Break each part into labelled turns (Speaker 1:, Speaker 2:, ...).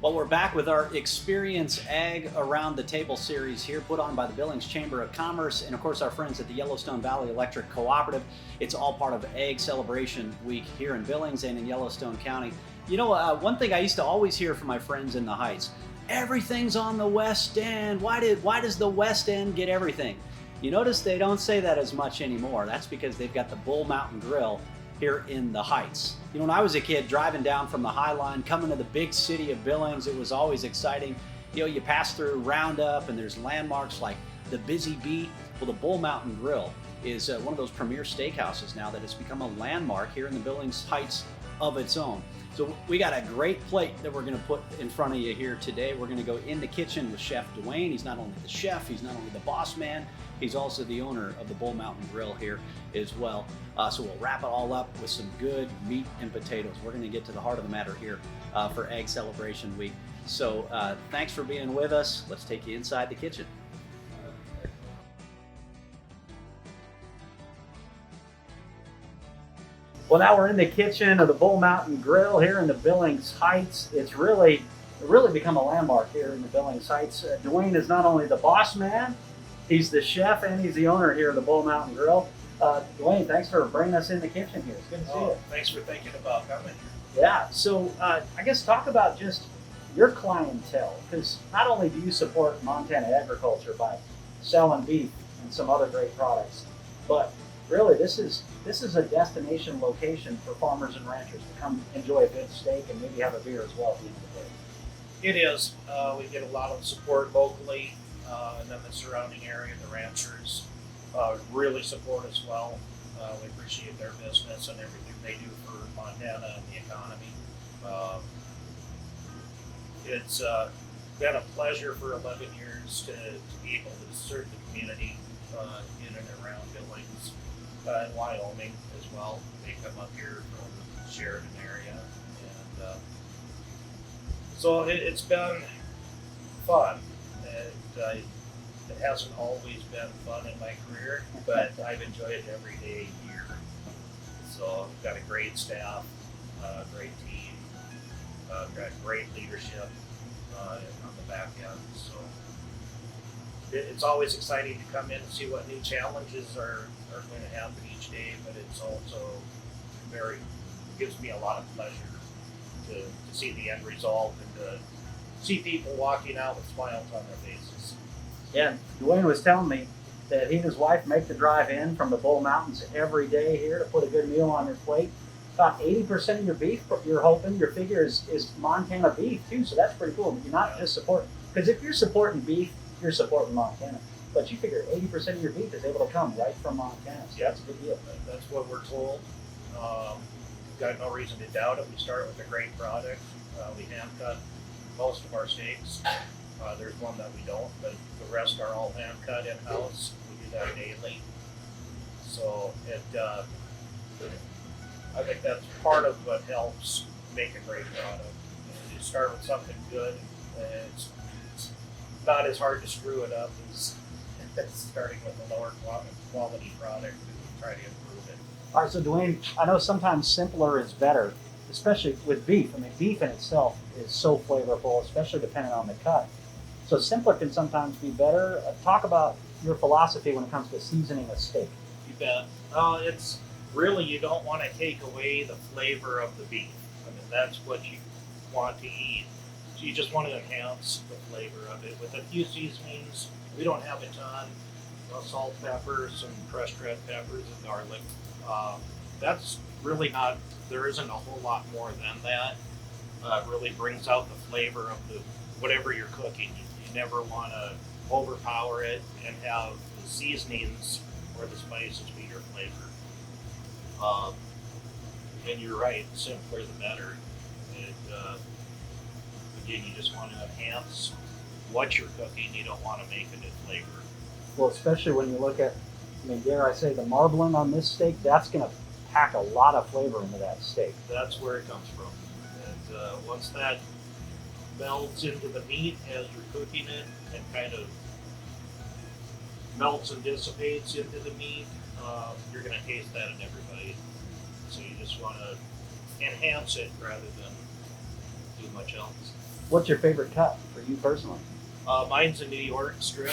Speaker 1: Well, we're back with our Experience Ag Around the Table series here, put on by the Billings Chamber of Commerce and, of course, our friends at the Yellowstone Valley Electric Cooperative. It's all part of Ag Celebration Week here in Billings and in Yellowstone County. One thing I used to always hear from my friends in the Heights: everything's on the West End. Why does the West End get everything? You notice they don't say that as much anymore. That's because they've got the Bull Mountain Grill here in the Heights. When I was a kid driving down from the High Line, coming to the big city of Billings, it was always exciting. You pass through Roundup and there's landmarks like the Busy Bee. Well, the Bull Mountain Grill is one of those premier steakhouses now that has become a landmark here in the Billings Heights of its own. So we got a great plate that we're going to put in front of you here today. We're going to go in the kitchen with Chef Dwayne. He's not only the chef, he's not only the boss man, he's also the owner of the Bull Mountain Grill here as well. So we'll wrap it all up with some good meat and potatoes. We're going to get to the heart of the matter here for Ag Celebration Week. So thanks for being with us. Let's take you inside the kitchen. Well, now we're in the kitchen of the Bull Mountain Grill here in the Billings Heights. It's really become a landmark here in the Billings Heights. Dwayne is not only the boss man, he's the chef, and he's the owner here of the Bull Mountain Grill. Dwayne, thanks for bringing us in the kitchen here. It's good to see you.
Speaker 2: Thanks for thinking about coming.
Speaker 1: Yeah, so I guess talk about just your clientele, because not only do you support Montana agriculture by selling beef and some other great products, but really this is a destination location for farmers and ranchers to come enjoy a good steak and maybe have a beer as well at the end of the day.
Speaker 2: It is. We get a lot of support locally, and then the surrounding area, the ranchers really support us well. We appreciate their business and everything they do for Montana and the economy. It's been a pleasure for 11 years to be able to serve the community in and around Billings and Wyoming as well. They come up here from the Sheridan area, and so it's been fun. It hasn't always been fun in my career, but I've enjoyed it every day here. So I've got a great staff, great team, got great leadership on the back end. So it's always exciting to come in and see what new challenges are going to happen each day, but it's also gives me a lot of pleasure to see the end result and to see people walking out with smiles on their faces.
Speaker 1: Yeah, Dwayne was telling me that he and his wife make the drive in from the Bull Mountains every day here to put a good meal on your plate. About 80% of your beef, your figure is Montana beef too, so that's pretty cool. You're not just supporting, because if you're supporting beef, you're supporting Montana. But you figure 80% of your beef is able to come right from Montana, so that's a good deal.
Speaker 2: That's what we're told. Got no reason to doubt it. We start with a great product. We hand cut most of our steaks. There's one that we don't, but the rest are all hand cut in house. We do that daily. So I think that's part of what helps make a great product. You start with something good, and it's not as hard to screw it up as starting with a lower quality product and try to improve it.
Speaker 1: All right, so Dwayne, I know sometimes simpler is better, especially with beef. I mean, beef in itself is so flavorful, especially depending on the cut. So simpler can sometimes be better. Talk about your philosophy when it comes to seasoning a steak.
Speaker 2: You bet. It's really, you don't want to take away the flavor of the beef. I mean, that's what you want to eat. So you just want to enhance the flavor of it with a few seasonings. We don't have a ton. Salt, pepper, some crushed red peppers, and garlic. That's really not, there isn't a whole lot more than that. It really brings out the flavor of whatever you're cooking. You never want to overpower it and have the seasonings or the spices be your flavor. And you're right, the simpler the better. Again, you just want to enhance what you're cooking. You don't want to make it a flavor.
Speaker 1: Well, especially when you look at, dare I say, the marbling on this steak, that's going to pack a lot of flavor into that steak.
Speaker 2: That's where it comes from. And once that melds into the meat as you're cooking it and kind of melts and dissipates into the meat, you're going to taste that in every bite. So you just want to enhance it rather than do much else.
Speaker 1: What's your favorite cut for you personally?
Speaker 2: Mine's a New York strip.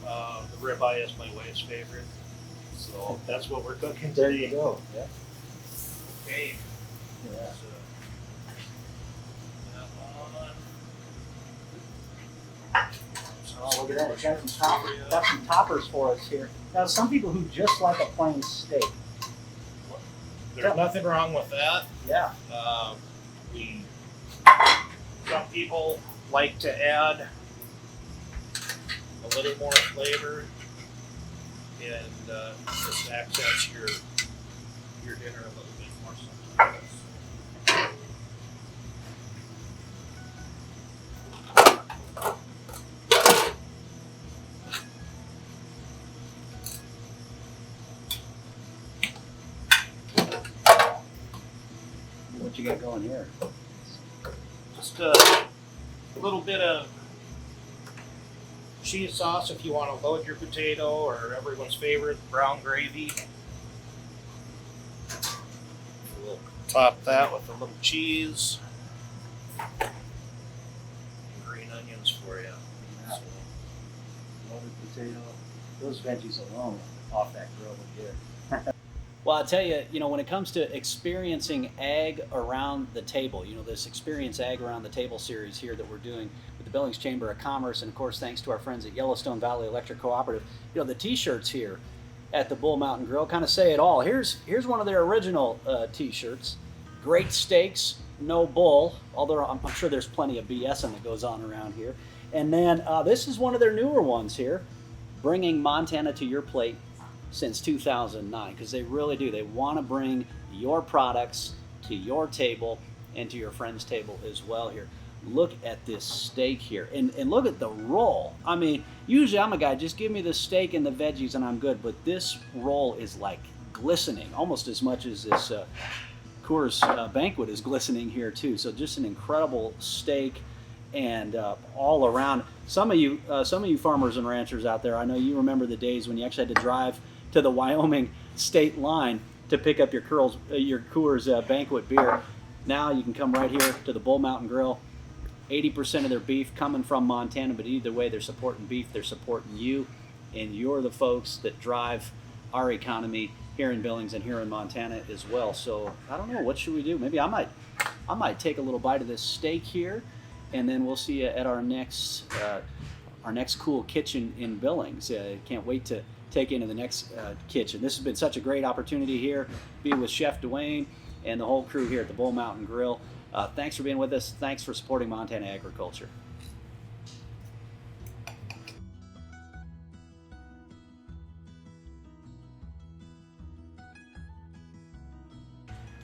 Speaker 2: The ribeye is my wife's favorite. So that's what we're cooking
Speaker 1: There
Speaker 2: today.
Speaker 1: you go. Yeah.
Speaker 2: Okay.
Speaker 1: Yeah.
Speaker 2: So,
Speaker 1: Oh, look at that. It's got some toppers for us here. Now, some people who just like a plain steak.
Speaker 2: there's nothing wrong with that.
Speaker 1: Yeah.
Speaker 2: Some people like to add a little more flavor, and just accents your dinner a little bit more sometimes.
Speaker 1: What you got going here?
Speaker 2: Just a little bit of cheese sauce if you want to load your potato, or everyone's favorite, brown gravy. We'll top that with a little cheese and green onions for you.
Speaker 1: Yeah. Loaded potato. Those veggies alone off that grill would get. Well, I'll tell you, when it comes to experiencing ag around the table, this Experience Ag Around the Table series here that we're doing with the Billings Chamber of Commerce, and of course, thanks to our friends at Yellowstone Valley Electric Cooperative, the t-shirts here at the Bull Mountain Grill kind of say it all. Here's one of their original t-shirts. Great steaks, no bull, although I'm sure there's plenty of BSing that goes on around here. And then this is one of their newer ones here, bringing Montana to your plate since 2009, because they really do. They want to bring your products to your table and to your friend's table as well here. Look at this steak here, and look at the roll. I mean, usually I'm a guy, just give me the steak and the veggies and I'm good, but this roll is like glistening, almost as much as this Coors Banquet is glistening here too. So just an incredible steak, and all around. Some of you farmers and ranchers out there, I know you remember the days when you actually had to drive to the Wyoming state line to pick up your Coors Banquet beer. Now you can come right here to the Bull Mountain Grill. 80% of their beef coming from Montana, but either way, they're supporting beef, they're supporting you, and you're the folks that drive our economy here in Billings and here in Montana as well. So I don't know, what should we do? Maybe I might take a little bite of this steak here, and then we'll see you at our next cool kitchen in Billings. Can't wait to take you into the next kitchen. This has been such a great opportunity here, be with Chef Dwayne and the whole crew here at the Bull Mountain Grill. Thanks for being with us. Thanks for supporting Montana agriculture.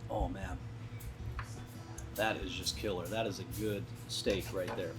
Speaker 1: Oh man, that is just killer. That is a good steak right there.